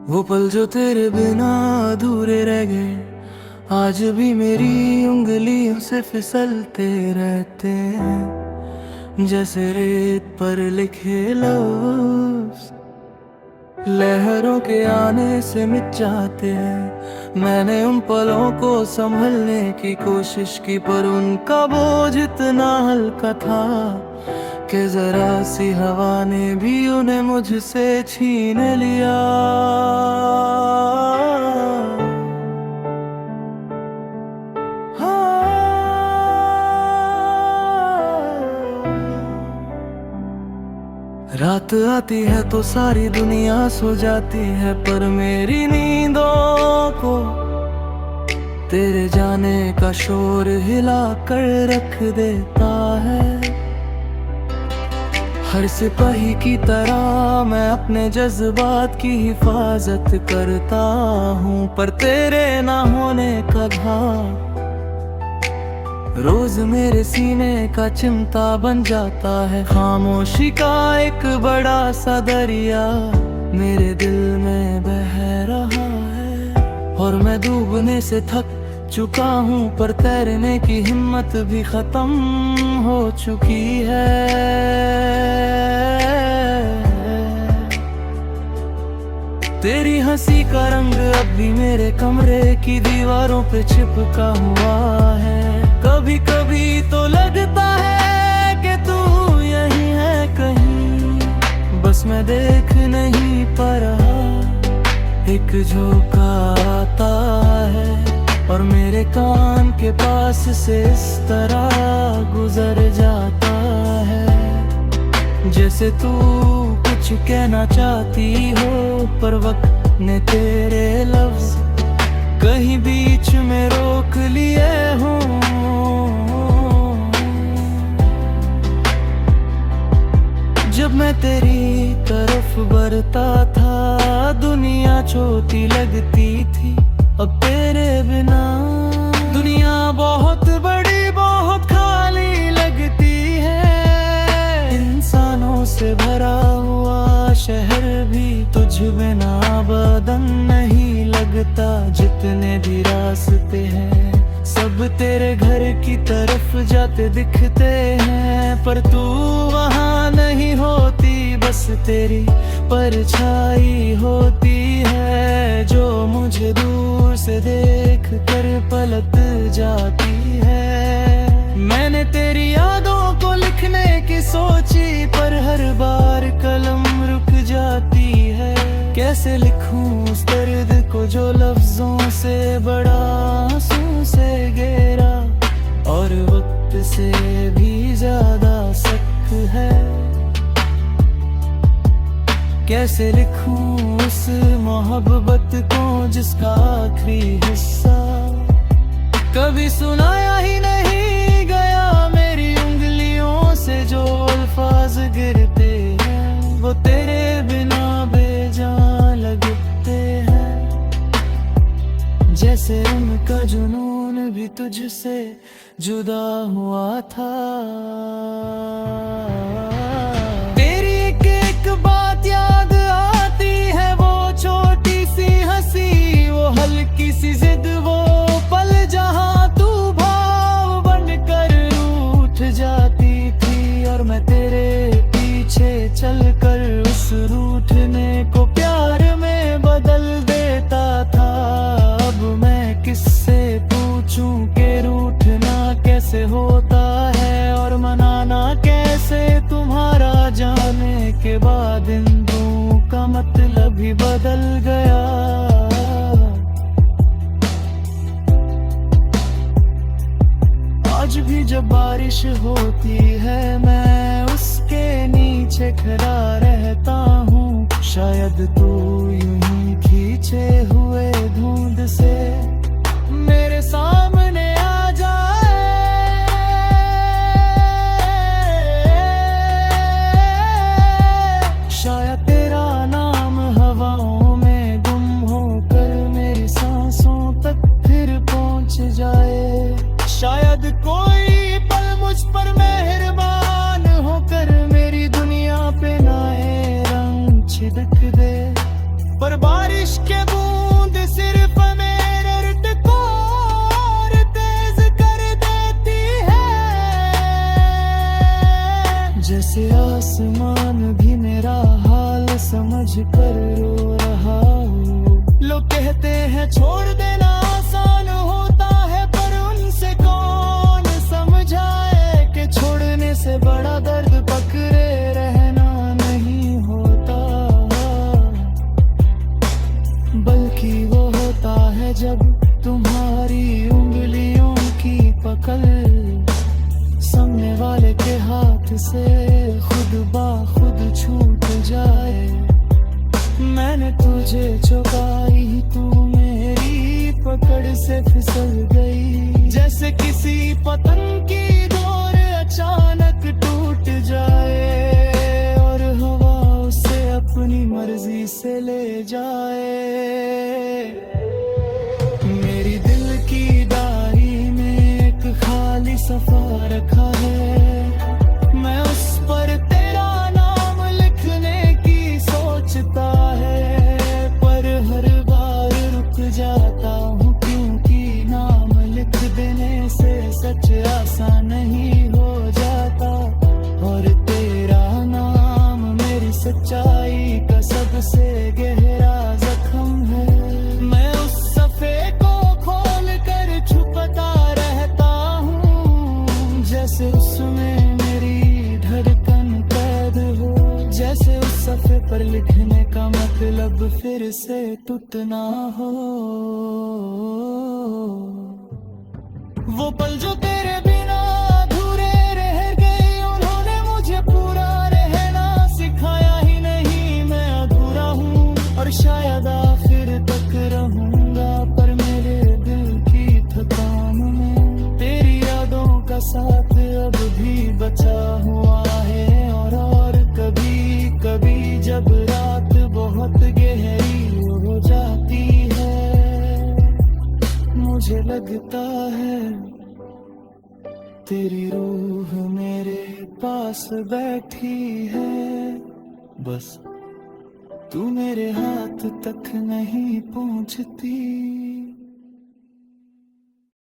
वो पल जो तेरे बिना अधूरे रह गए, आज भी मेरी उंगलियों से फिसलते रहते हैं, जैसे रेत पर लिखे लफ्ज़ लहरों के आने से मिट जाते हैं। मैंने उन पलों को संभलने की कोशिश की, पर उनका बोझ इतना हल्का था कि जरा सी हवा ने भी उन्हें मुझसे छीन लिया। रात आती है तो सारी दुनिया सो जाती है, पर मेरी नींदों को तेरे जाने का शोर हिला कर रख देता है। हर सिपाही की तरह मैं अपने जज्बात की हिफाजत करता हूँ, पर तेरे ना होने का घाव रोज मेरे सीने का चिमटा बन जाता है। खामोशी का एक बड़ा सा दरिया मेरे दिल में बह रहा है, और मैं डूबने से थक चुका हूँ, पर तैरने की हिम्मत भी खत्म हो चुकी है। तेरी हंसी का रंग अब भी मेरे कमरे की दीवारों पे चिपका हुआ है। कभी कभी तो लगता है कि तू यहीं है कहीं, बस मैं देख नहीं पा रहा। एक झोंका आता है और मेरे कान के पास से इस तरह गुजर जाता है, जैसे तू कुछ कहना चाहती हो, पर वक्त ने तेरे लफ्ज कहीं बीच में रोक लिए हों। जब मैं तेरी तरफ बढ़ता था दुनिया छोटी लगती थी, अब तेरे बिना दुनिया बहुत बड़ी बहुत खाली लगती है। इंसानों से भरा हुआ शहर भी तुझ बिना बदन नहीं लगता। जितने भी रास्ते हैं सब तेरे घर की तरफ जाते दिखते हैं, पर तू वहाँ नहीं होती, बस तेरी परछाई होती है जो मुझे दूर से देख कर पलट जाती है। मैंने तेरी यादों को लिखने की सोची, पर हर बार कलम रुक जाती है। कैसे लिखूं उस दर्द को जो लफ्जों से बड़ा आंसू से गहरा और वक्त से भी ज्यादा सख्त है। कैसे लिखूं उस मोहब्बत को जिसका आखिरी हिस्सा कभी सुनाया ही नहीं गया। मेरी उंगलियों से जो अल्फाज गिरते हैं वो तेरे बिना बेजान लगते हैं, जैसे उनका जुनून भी तुझसे जुदा हुआ था। तेरी एक एक बात याद आती है, वो छोटी सी हंसी, वो हल्की सी जिद, वो पल जहां तू भाव बनकर रूठ जाती थी, और मैं तेरे पीछे चलकर उस रूठने को प्यार में बदल देता था। अब मैं किससे पूछूं कि रूठना कैसे होता है और मनाना कैसे तुम्हारा, जाने के बाद इन दो का मतलब ही बदल गया। आज भी जब बारिश होती है मैं उसके नीचे खड़ा रहता हूँ, शायद तू यूं ही खींचे हुए धुंध से मेरे सामने आ जाए। शायद तेरा नाम हवाओं में गुम होकर मेरी सांसों तक फिर पहुंच जाए। शायद कोई पल मुझ पर मेहरबान होकर मेरी दुनिया पे नए रंग छिड़क दे, पर बारिश तुम्हारी उंगलियों की पकड़ सामने वाले के हाथ से खुद ब खुद छूट जाए। मैंने तुझे चुकाई, तू मेरी पकड़ से फिसल गई। जैसे किसी पतंग की डोर अचानक टूट जाए और हवा उसे अपनी मर्जी से ले जाए। मेरी दिल की डायरी में एक खाली सफा रखा है, मैं उस पर तेरा नाम लिखने की सोचता है, पर हर बार रुक जाता हूँ क्योंकि नाम लिख देने से सच आसान नहीं हो जाता। और तेरा नाम मेरी सच्चाई का सबसे गहरा जख्म है। मैं उस सफे को खोल कर छुपता रहता हूँ, जैसे उसमें मेरी धड़कन कैद हो। जैसे उस सफे पर लिखने का मतलब फिर से टूटना हो। वो पल जो तेरे बिना अधूरे रह गए, उन्होंने मुझे पूरा रहना सिखाया ही नहीं। मैं अधूरा हूँ और शायद आखिर तक रहूंगा, पर मेरे दिल की थकान में तेरी यादों का साथ अब भी बचा हुआ है। और कभी कभी जब रात बहुत गहरी हो जाती है, मुझे लगता है तेरी रूह मेरे पास बैठी है, बस तू मेरे हाथ तक नहीं पहुंचती।